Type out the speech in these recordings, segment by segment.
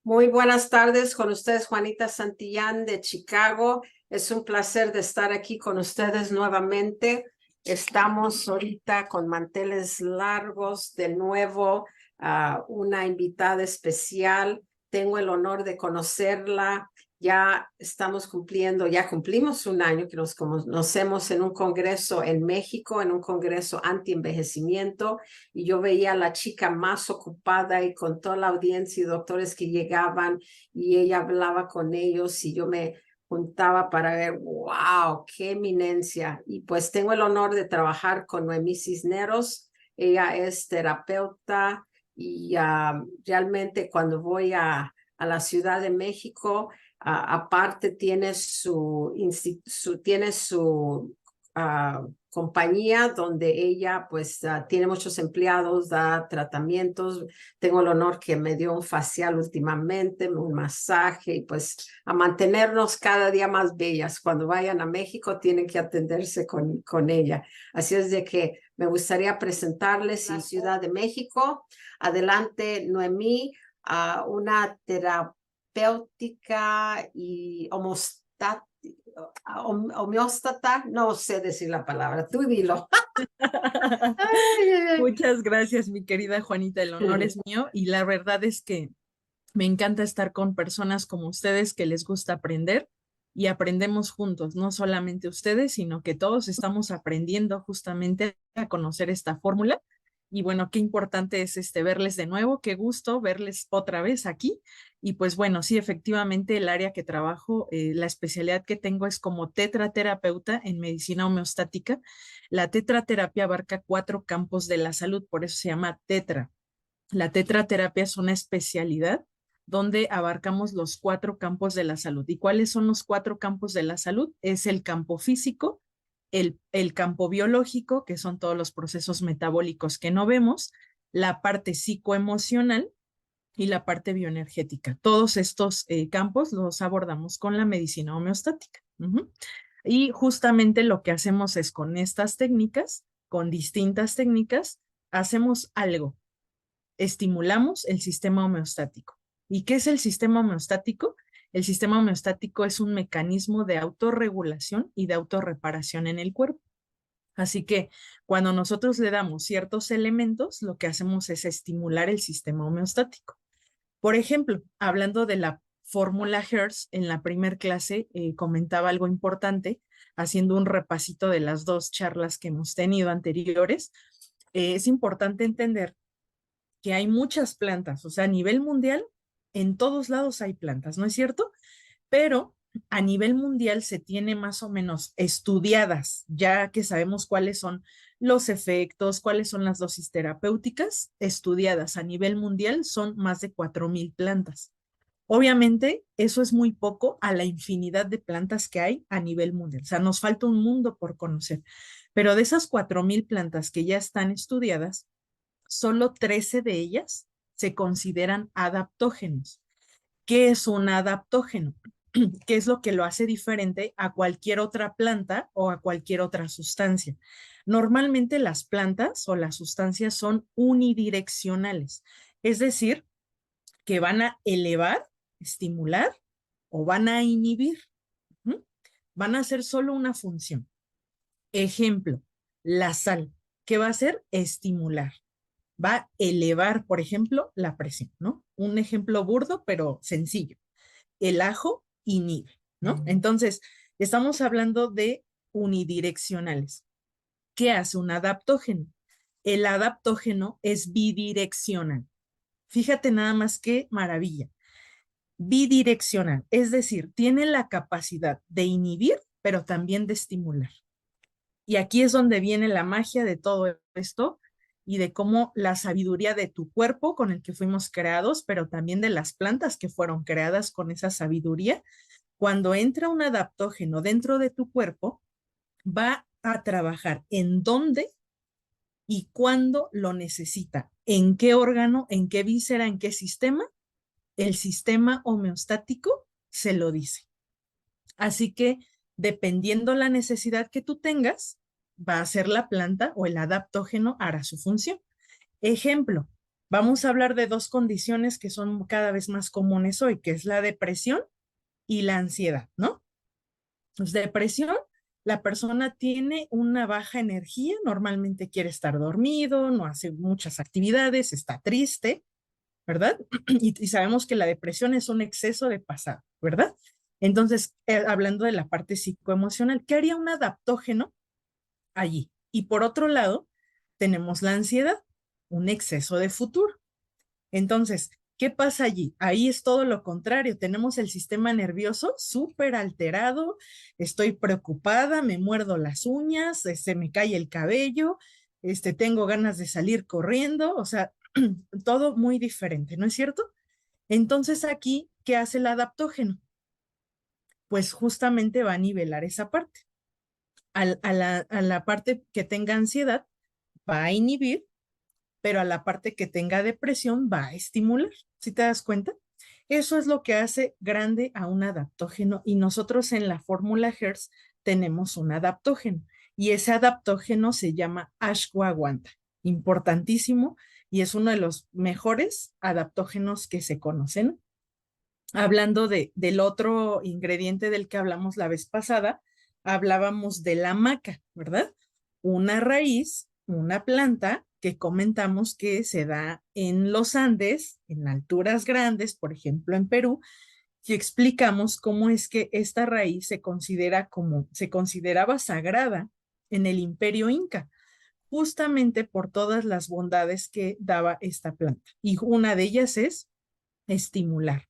Muy buenas tardes, con ustedes Juanita Santillán de Chicago. Es un placer de estar aquí con ustedes nuevamente. Estamos ahorita con manteles largos de nuevo, una invitada especial. Tengo el honor de conocerla. Ya cumplimos un año que nos conocemos en un congreso en México, en un congreso anti-envejecimiento, y yo veía a la chica más ocupada y con toda la audiencia y doctores que llegaban y ella hablaba con ellos y yo me juntaba para ver, wow, qué eminencia. Y pues tengo el honor de trabajar con Noemí Cisneros. Ella es terapeuta y realmente cuando voy a la Ciudad de México, aparte tiene su compañía donde ella pues tiene muchos empleados, da tratamientos. Tengo el honor que me dio un facial últimamente, un masaje y pues a mantenernos cada día más bellas. Cuando vayan a México tienen que atenderse con ella. Así es de que me gustaría presentarles en Ciudad de México. Adelante, Noemí, una terapéutica y homeóstata, no sé decir la palabra, tú dilo. Muchas gracias, mi querida Juanita. El honor es mío y la verdad es que me encanta estar con personas como ustedes que les gusta aprender y aprendemos juntos, no solamente ustedes, sino que todos estamos aprendiendo justamente a conocer esta fórmula. Y bueno, qué importante es verles de nuevo, qué gusto verles otra vez aquí. Y pues bueno, sí, efectivamente el área que trabajo, la especialidad que tengo es como tetraterapeuta en medicina homeostática. La tetraterapia abarca 4 campos de la salud, por eso se llama tetra. La tetraterapia es una especialidad donde abarcamos los 4 campos de la salud. ¿Y cuáles son los 4 campos de la salud? Es el campo físico, el campo biológico, que son todos los procesos metabólicos que no vemos, la parte psicoemocional y la parte bioenergética. Todos estos campos los abordamos con la medicina homeostática. Y justamente lo que hacemos es con estas técnicas, con distintas técnicas, hacemos algo, estimulamos el sistema homeostático. ¿Y qué es el sistema homeostático? El sistema homeostático es un mecanismo de autorregulación y de autorreparación en el cuerpo. Así que cuando nosotros le damos ciertos elementos, lo que hacemos es estimular el sistema homeostático. Por ejemplo, hablando de la fórmula Hertz, en la primer clase comentaba algo importante, haciendo un repasito de las 2 charlas que hemos tenido anteriores. Es importante entender que hay muchas plantas, o sea, a nivel mundial, en todos lados hay plantas, ¿no es cierto? Pero a nivel mundial se tiene más o menos estudiadas, ya que sabemos cuáles son los efectos, cuáles son las dosis terapéuticas, estudiadas a nivel mundial son más de 4,000 plantas. Obviamente, eso es muy poco a la infinidad de plantas que hay a nivel mundial. O sea, nos falta un mundo por conocer. Pero de esas 4,000 plantas que ya están estudiadas, solo 13 de ellas se consideran adaptógenos. ¿Qué es un adaptógeno? ¿Qué es lo que lo hace diferente a cualquier otra planta o a cualquier otra sustancia? Normalmente las plantas o las sustancias son unidireccionales, es decir, que van a elevar, estimular o van a inhibir. ¿Mm? Van a hacer solo una función. Ejemplo, la sal. ¿Qué va a hacer? Estimular. Va a elevar, por ejemplo, la presión, ¿no? Un ejemplo burdo, pero sencillo. El ajo inhibe, ¿no? Entonces, estamos hablando de unidireccionales. ¿Qué hace un adaptógeno? El adaptógeno es bidireccional. Fíjate nada más qué maravilla. Bidireccional, es decir, tiene la capacidad de inhibir, pero también de estimular. Y aquí es donde viene la magia de todo esto y de cómo la sabiduría de tu cuerpo con el que fuimos creados, pero también de las plantas que fueron creadas con esa sabiduría, cuando entra un adaptógeno dentro de tu cuerpo, va a trabajar en dónde y cuándo lo necesita, en qué órgano, en qué víscera, en qué sistema. El sistema homeostático se lo dice. Así que dependiendo la necesidad que tú tengas, va a ser la planta o el adaptógeno hará su función. Ejemplo, Vamos a hablar de dos condiciones que son cada vez más comunes hoy, que es la depresión y la ansiedad, ¿no? Pues depresión, la persona tiene una baja energía, normalmente quiere estar dormido, no hace muchas actividades, está triste, ¿verdad? Y sabemos que la depresión es un exceso de pasado, ¿verdad? Entonces, hablando de la parte psicoemocional, ¿qué haría un adaptógeno allí? Y por otro lado, tenemos la ansiedad, un exceso de futuro. Entonces, ¿qué pasa allí? Ahí es todo lo contrario. Tenemos el sistema nervioso súper alterado, estoy preocupada, me muerdo las uñas, se me cae el cabello, tengo ganas de salir corriendo, o sea, todo muy diferente, ¿no es cierto? Entonces aquí, ¿qué hace el adaptógeno? Pues justamente va a nivelar esa parte. A la parte que tenga ansiedad, va a inhibir, pero a la parte que tenga depresión va a estimular. ¿Sí te das cuenta? Eso es lo que hace grande a un adaptógeno y nosotros en la fórmula Hertz tenemos un adaptógeno y ese adaptógeno se llama ashwagandha, importantísimo y es uno de los mejores adaptógenos que se conocen. Hablando del otro ingrediente del que hablamos la vez pasada, hablábamos de la maca, ¿verdad? Una raíz, una planta que comentamos que se da en los Andes, en alturas grandes, por ejemplo en Perú, y explicamos cómo es que esta raíz se consideraba sagrada en el Imperio Inca, justamente por todas las bondades que daba esta planta. Y una de ellas es estimular,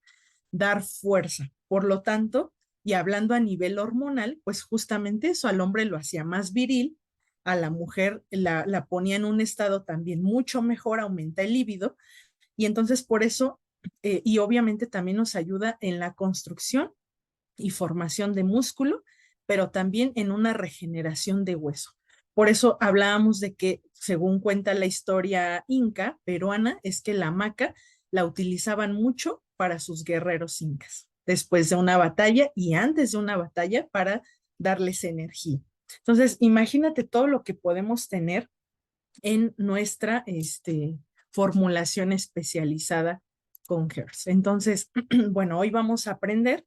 dar fuerza. Por lo tanto, y hablando a nivel hormonal, pues justamente eso al hombre lo hacía más viril, a la mujer la ponía en un estado también mucho mejor, aumenta el líbido, y entonces por eso, y obviamente también nos ayuda en la construcción y formación de músculo, pero también en una regeneración de hueso. Por eso hablábamos de que, según cuenta la historia inca peruana, es que la maca la utilizaban mucho para sus guerreros incas, después de una batalla y antes de una batalla para darles energía. Entonces, imagínate todo lo que podemos tener en nuestra formulación especializada con Hertz. Entonces, bueno, hoy vamos a aprender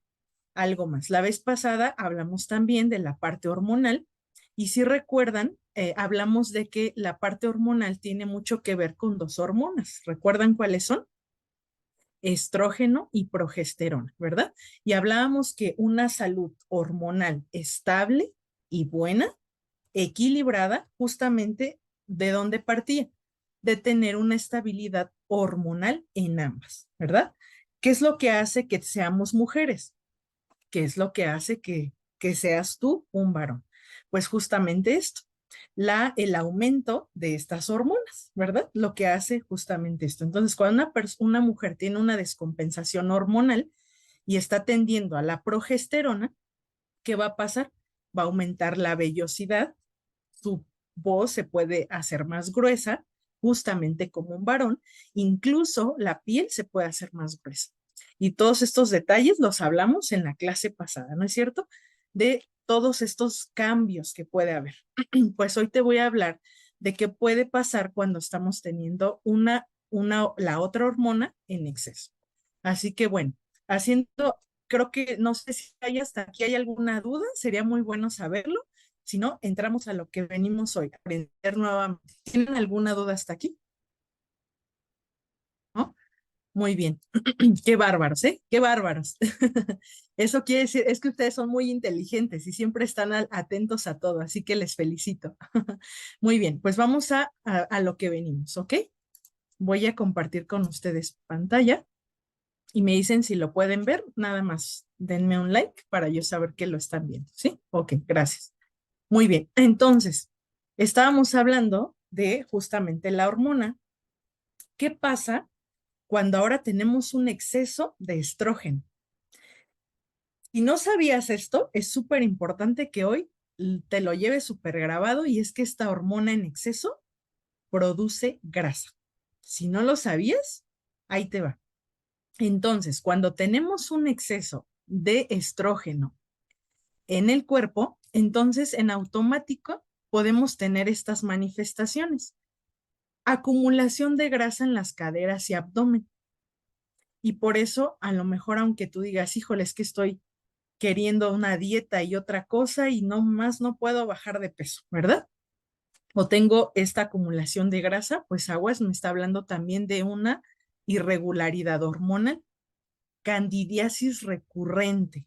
algo más. La vez pasada hablamos también de la parte hormonal y si recuerdan, hablamos de que la parte hormonal tiene mucho que ver con dos hormonas. ¿Recuerdan cuáles son? Estrógeno y progesterona, ¿verdad? Y hablábamos que una salud hormonal estable y buena, equilibrada, justamente de dónde partía, de tener una estabilidad hormonal en ambas, ¿verdad? ¿Qué es lo que hace que seamos mujeres? ¿Qué es lo que hace que seas tú un varón? Pues justamente esto, el aumento de estas hormonas, ¿verdad? Lo que hace justamente esto. Entonces, cuando una mujer tiene una descompensación hormonal y está tendiendo a la progesterona, ¿qué va a pasar? Va a aumentar la vellosidad, su voz se puede hacer más gruesa, justamente como un varón, incluso la piel se puede hacer más gruesa. Y todos estos detalles los hablamos en la clase pasada, ¿no es cierto? De todos estos cambios que puede haber. Pues hoy te voy a hablar de qué puede pasar cuando estamos teniendo la otra hormona en exceso. Así que bueno, haciendo, creo que no sé si hay hasta aquí hay alguna duda, sería muy bueno saberlo. Si no, entramos a lo que venimos hoy, a aprender nuevamente. ¿Tienen alguna duda hasta aquí? ¿No? Muy bien. Qué bárbaros, ¿eh? Qué bárbaros. Eso quiere decir, es que ustedes son muy inteligentes y siempre están atentos a todo, así que les felicito. Muy bien, pues vamos a lo que venimos, ¿ok? Voy a compartir con ustedes pantalla y me dicen si lo pueden ver, nada más denme un like para yo saber que lo están viendo, ¿sí? Ok, gracias. Muy bien, entonces, estábamos hablando de justamente la hormona. ¿Qué pasa cuando ahora tenemos un exceso de estrógeno? Si no sabías esto, es súper importante que hoy te lo lleves súper grabado y es que esta hormona en exceso produce grasa. Si no lo sabías, ahí te va. Entonces, cuando tenemos un exceso de estrógeno en el cuerpo, entonces en automático podemos tener estas manifestaciones. acumulación de grasa en las caderas y abdomen. Y por eso, a lo mejor, aunque tú digas, híjole, es que estoy queriendo una dieta y otra cosa y no más no puedo bajar de peso, ¿verdad? O tengo esta acumulación de grasa, pues aguas me está hablando también de una irregularidad hormonal, candidiasis recurrente,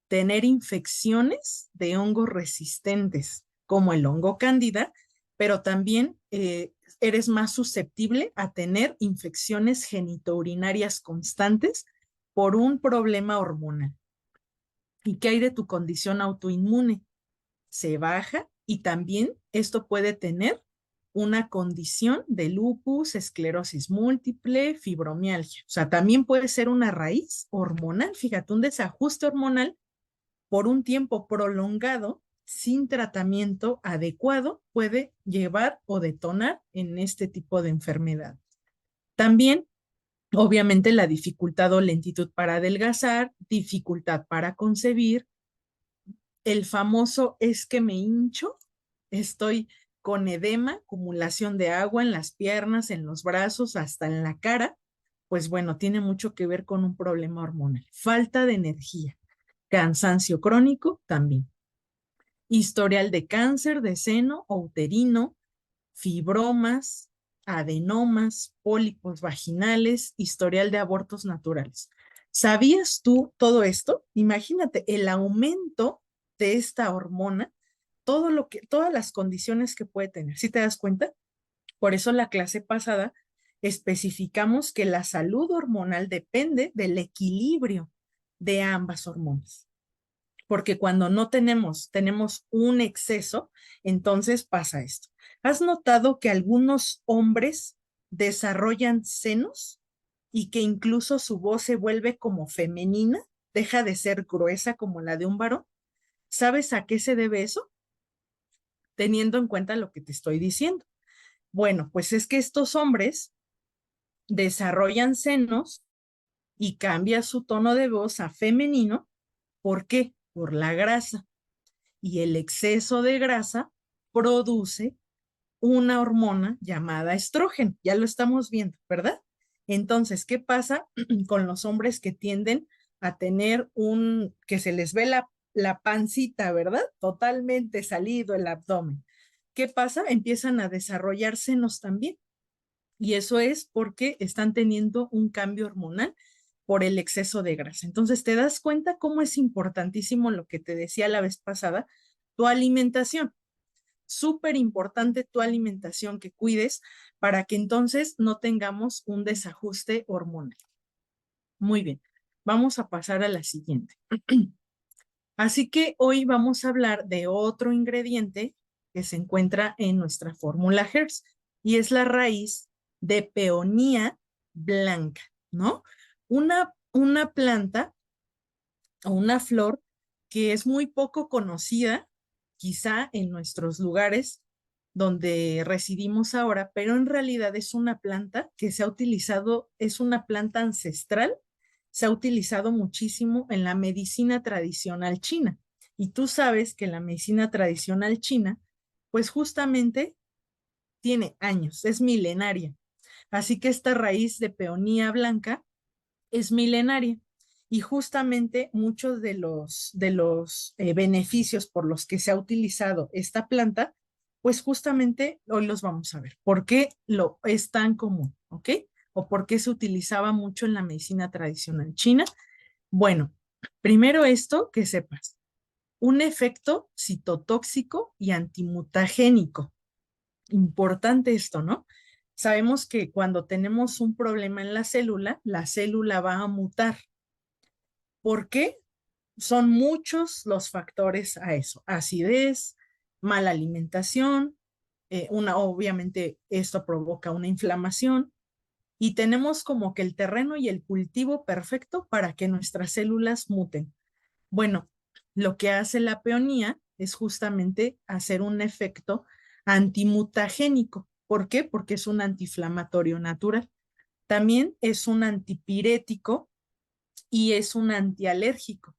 tener infecciones de hongos resistentes, como el hongo cándida, pero también eres más susceptible a tener infecciones genitourinarias constantes por un problema hormonal. ¿Y qué hay de tu condición autoinmune? Se baja y también esto puede tener una condición de lupus, esclerosis múltiple, fibromialgia. O sea, también puede ser una raíz hormonal, fíjate, un desajuste hormonal por un tiempo prolongado sin tratamiento adecuado puede llevar o detonar en este tipo de enfermedad. También, obviamente, la dificultad o lentitud para adelgazar, dificultad para concebir, el famoso es que me hincho, estoy con edema, acumulación de agua en las piernas, en los brazos, hasta en la cara, pues bueno, tiene mucho que ver con un problema hormonal. Falta de energía, cansancio crónico también. Historial de cáncer de seno o uterino, fibromas, adenomas, pólipos vaginales, historial de abortos naturales. ¿Sabías tú todo esto? Imagínate el aumento de esta hormona, todas las condiciones que puede tener. ¿Sí te das cuenta? Por eso la clase pasada especificamos que la salud hormonal depende del equilibrio de ambas hormonas. Porque cuando no tenemos un exceso, entonces pasa esto. ¿Has notado que algunos hombres desarrollan senos y que incluso su voz se vuelve como femenina, deja de ser gruesa como la de un varón? ¿Sabes a qué se debe eso? Teniendo en cuenta lo que te estoy diciendo. Bueno, pues es que estos hombres desarrollan senos y cambia su tono de voz a femenino. ¿Por qué? Por la grasa. Y el exceso de grasa produce una hormona llamada estrógeno. Ya lo estamos viendo, ¿verdad? Entonces, ¿qué pasa con los hombres que tienden a tener que se les ve la pancita, ¿verdad? Totalmente salido el abdomen. ¿Qué pasa? Empiezan a desarrollar senos también. Y eso es porque están teniendo un cambio hormonal por el exceso de grasa. Entonces, ¿te das cuenta cómo es importantísimo lo que te decía la vez pasada? Tu alimentación. Súper importante tu alimentación que cuides para que entonces no tengamos un desajuste hormonal. Muy bien, vamos a pasar a la siguiente. Así que hoy vamos a hablar de otro ingrediente que se encuentra en nuestra fórmula HERS y es la raíz de peonía blanca, ¿no? Una planta o una flor que es muy poco conocida, quizá en nuestros lugares donde residimos ahora, pero en realidad es una planta que se ha utilizado, es una planta ancestral, se ha utilizado muchísimo en la medicina tradicional china. Y tú sabes que la medicina tradicional china, pues justamente tiene años, es milenaria. Así que esta raíz de peonía blanca es milenaria y justamente muchos de los beneficios por los que se ha utilizado esta planta, pues justamente hoy los vamos a ver. ¿Por qué es tan común? ¿Ok? ¿O por qué se utilizaba mucho en la medicina tradicional china? Bueno, primero esto que sepas, un efecto citotóxico y antimutagénico. Importante esto, ¿no? Sabemos que cuando tenemos un problema en la célula va a mutar. ¿Por qué? Son muchos los factores a eso. Acidez, mala alimentación, obviamente esto provoca una inflamación y tenemos como que el terreno y el cultivo perfecto para que nuestras células muten. Bueno, lo que hace la peonía es justamente hacer un efecto antimutagénico. ¿Por qué? Porque es un antiinflamatorio natural. También es un antipirético y es un antialérgico.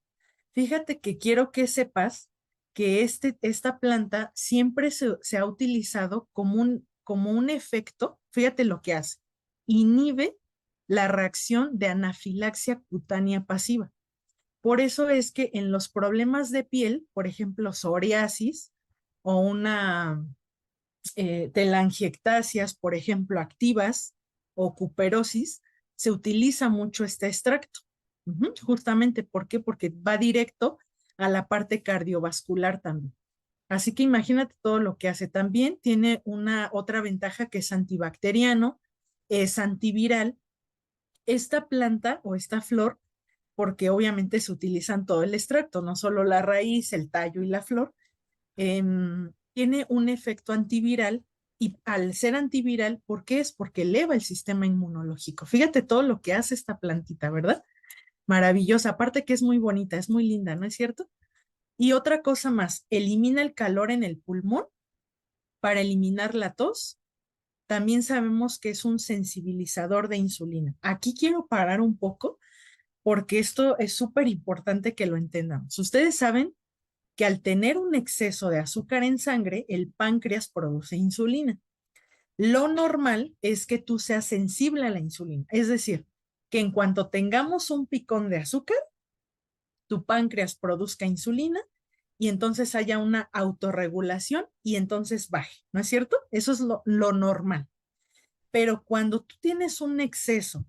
Fíjate que quiero que sepas que esta planta siempre se ha utilizado como un efecto fíjate lo que hace. Inhibe la reacción de anafilaxia cutánea pasiva. Por eso es que en los problemas de piel, por ejemplo, psoriasis o una telangiectasias, por ejemplo, activas o cuperosis, se utiliza mucho este extracto. Justamente, ¿por qué? Porque va directo a la parte cardiovascular también. Así que imagínate todo lo que hace. También tiene una otra ventaja que es antibacteriano, es antiviral. Esta planta o esta flor, porque obviamente se utilizan todo el extracto, no solo la raíz, el tallo y la flor, tiene un efecto antiviral y al ser antiviral, ¿por qué es? Porque eleva el sistema inmunológico. Fíjate todo lo que hace esta plantita, ¿verdad? Maravillosa, aparte que es muy bonita, es muy linda, ¿no es cierto? Y otra cosa más, elimina el calor en el pulmón para eliminar la tos. También sabemos que es un sensibilizador de insulina. Aquí quiero parar un poco porque esto es súper importante que lo entendamos. Ustedes saben que al tener un exceso de azúcar en sangre, el páncreas produce insulina. Lo normal es que tú seas sensible a la insulina, es decir, que en cuanto tengamos un picón de azúcar, tu páncreas produzca insulina y entonces haya una autorregulación y entonces baje, ¿no es cierto? Eso es lo normal. Pero cuando tú tienes un exceso,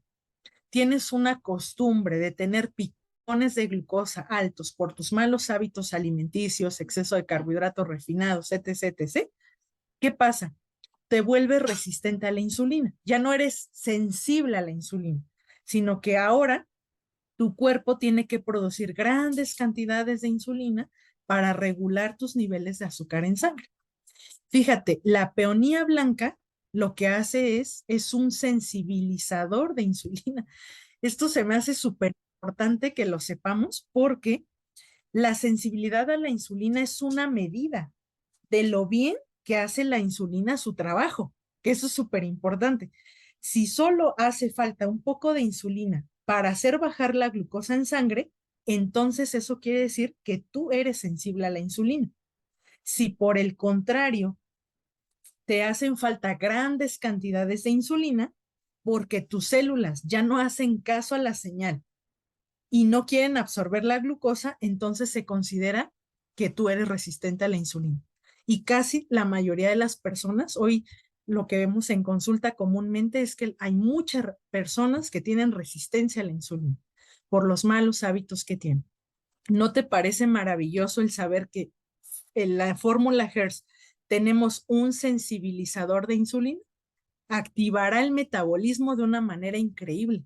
tienes una costumbre de tener picones de glucosa altos por tus malos hábitos alimenticios, exceso de carbohidratos refinados, etc., etc., ¿qué pasa? Te vuelves resistente a la insulina. Ya no eres sensible a la insulina, sino que ahora tu cuerpo tiene que producir grandes cantidades de insulina para regular tus niveles de azúcar en sangre. Fíjate, la peonía blanca lo que hace es un sensibilizador de insulina. Esto se me hace súper importante que lo sepamos porque la sensibilidad a la insulina es una medida de lo bien que hace la insulina su trabajo, que eso es súper importante. Si solo hace falta un poco de insulina para hacer bajar la glucosa en sangre, entonces eso quiere decir que tú eres sensible a la insulina. Si por el contrario te hacen falta grandes cantidades de insulina, porque tus células ya no hacen caso a la señal y no quieren absorber la glucosa, entonces se considera que tú eres resistente a la insulina. Y casi la mayoría de las personas, hoy lo que vemos en consulta comúnmente es que hay muchas personas que tienen resistencia a la insulina por los malos hábitos que tienen. ¿No te parece maravilloso el saber que en la fórmula Hertz tenemos un sensibilizador de insulina? Activará el metabolismo de una manera increíble.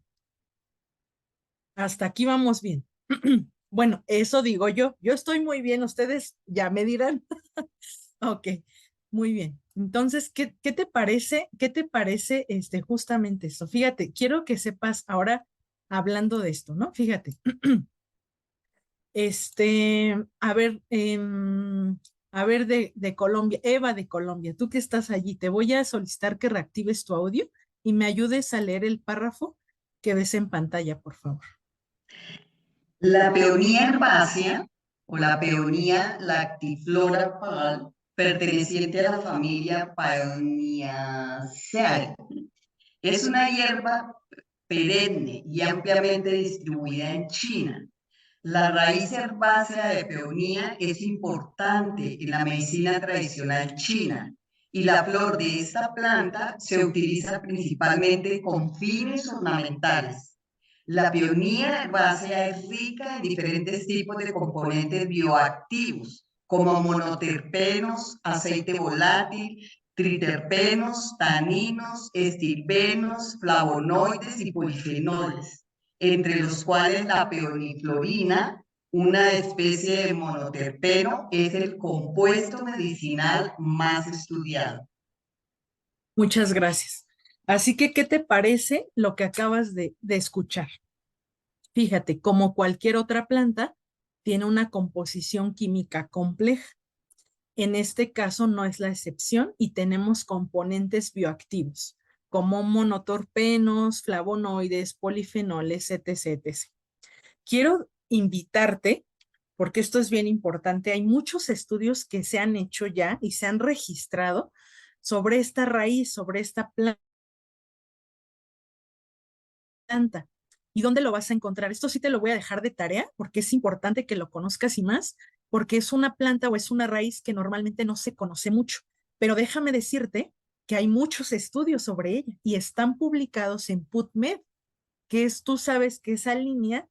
Hasta aquí vamos bien. Bueno, eso digo yo. Yo estoy muy bien, ustedes ya me dirán. Ok, muy bien. Entonces, ¿qué te parece? ¿Qué te parece justamente esto? Fíjate, quiero que sepas ahora hablando de esto, ¿no? Fíjate. A ver, a ver de Colombia, Eva de Colombia, tú que estás allí, te voy a solicitar que reactives tu audio y me ayudes a leer el párrafo que ves en pantalla, por favor. La peonía herbácea o la peonía lactiflora pal, perteneciente a la familia Paeoniaceae, es una hierba perenne y ampliamente distribuida en China. La raíz herbácea de peonía es importante en la medicina tradicional china y la flor de esta planta se utiliza principalmente con fines ornamentales. La peonía herbácea es rica en diferentes tipos de componentes bioactivos, como monoterpenos, aceite volátil, triterpenos, taninos, estilbenos, flavonoides y polifenoles, entre los cuales la peoniflorina, una especie de monoterpeno, es el compuesto medicinal más estudiado. Muchas gracias. Así que, ¿qué te parece lo que acabas de escuchar? Fíjate, como cualquier otra planta, tiene una composición química compleja. En este caso no es la excepción y tenemos componentes bioactivos como monotorpenos, flavonoides, polifenoles, etc., etc. Quiero invitarte, porque esto es bien importante, hay muchos estudios que se han hecho ya y se han registrado sobre esta raíz, sobre esta planta planta. ¿Y dónde lo vas a encontrar? Esto sí te lo voy a dejar de tarea porque es importante que lo conozcas y más, porque es una planta o es una raíz que normalmente no se conoce mucho. Pero déjame decirte que hay muchos estudios sobre ella y están publicados en PubMed, que es, tú sabes que esa línea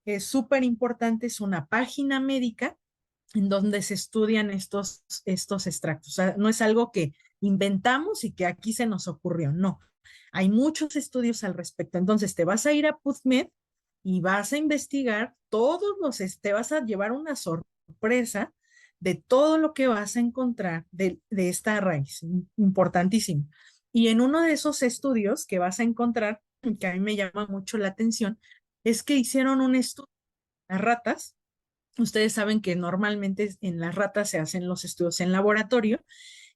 es súper importante, es una página médica en donde se estudian estos extractos. O sea, no es algo que inventamos y que aquí se nos ocurrió, no. Hay muchos estudios al respecto. Entonces te vas a ir a PubMed y vas a investigar te vas a llevar una sorpresa de todo lo que vas a encontrar de esta raíz, importantísimo. Y en uno de esos estudios que vas a encontrar, que a mí me llama mucho la atención, es que hicieron un estudio a ratas. Ustedes saben que normalmente en las ratas se hacen los estudios en laboratorio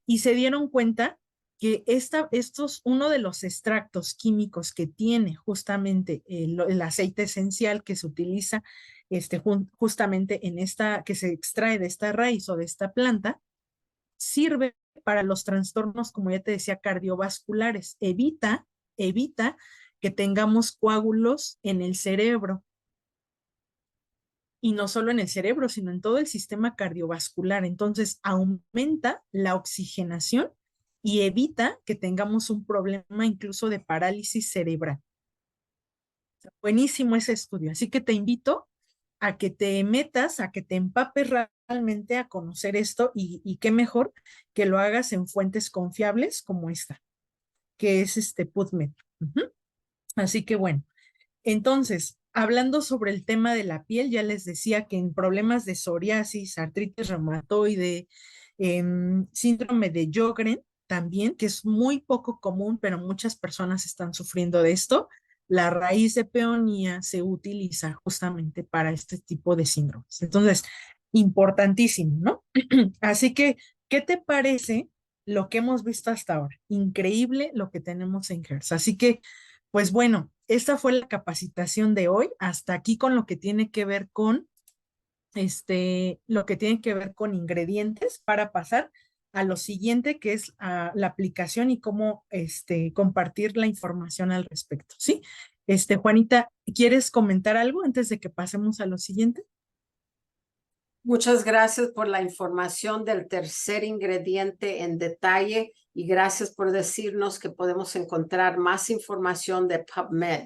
y se dieron cuenta que uno de los extractos químicos que tiene justamente el aceite esencial que se utiliza justamente que se extrae de esta raíz o de esta planta, sirve para los trastornos, como ya te decía, cardiovasculares. Evita que tengamos coágulos en el cerebro. Y no solo en el cerebro, sino en todo el sistema cardiovascular. Entonces, aumenta la oxigenación y evita que tengamos un problema incluso de parálisis cerebral. Buenísimo ese estudio. Así que te invito a que te metas, a que te empapes realmente a conocer esto y qué mejor que lo hagas en fuentes confiables como esta, que es PubMed. Así que bueno. Entonces, hablando sobre el tema de la piel, ya les decía que en problemas de psoriasis, artritis reumatoide, síndrome de Sjögren también, que es muy poco común, pero muchas personas están sufriendo de esto, la raíz de peonía se utiliza justamente para este tipo de síndromes. Entonces, importantísimo, ¿no? Así que, ¿qué te parece lo que hemos visto hasta ahora? Increíble lo que tenemos en HERS. Así que, pues bueno, esta fue la capacitación de hoy, hasta aquí con lo que tiene que ver con lo que tiene que ver con ingredientes para pasar a lo siguiente, que es la aplicación y cómo compartir la información al respecto, ¿sí? Juanita, ¿quieres comentar algo antes de que pasemos a lo siguiente? Muchas gracias por la información del tercer ingrediente en detalle y gracias por decirnos que podemos encontrar más información de PubMed.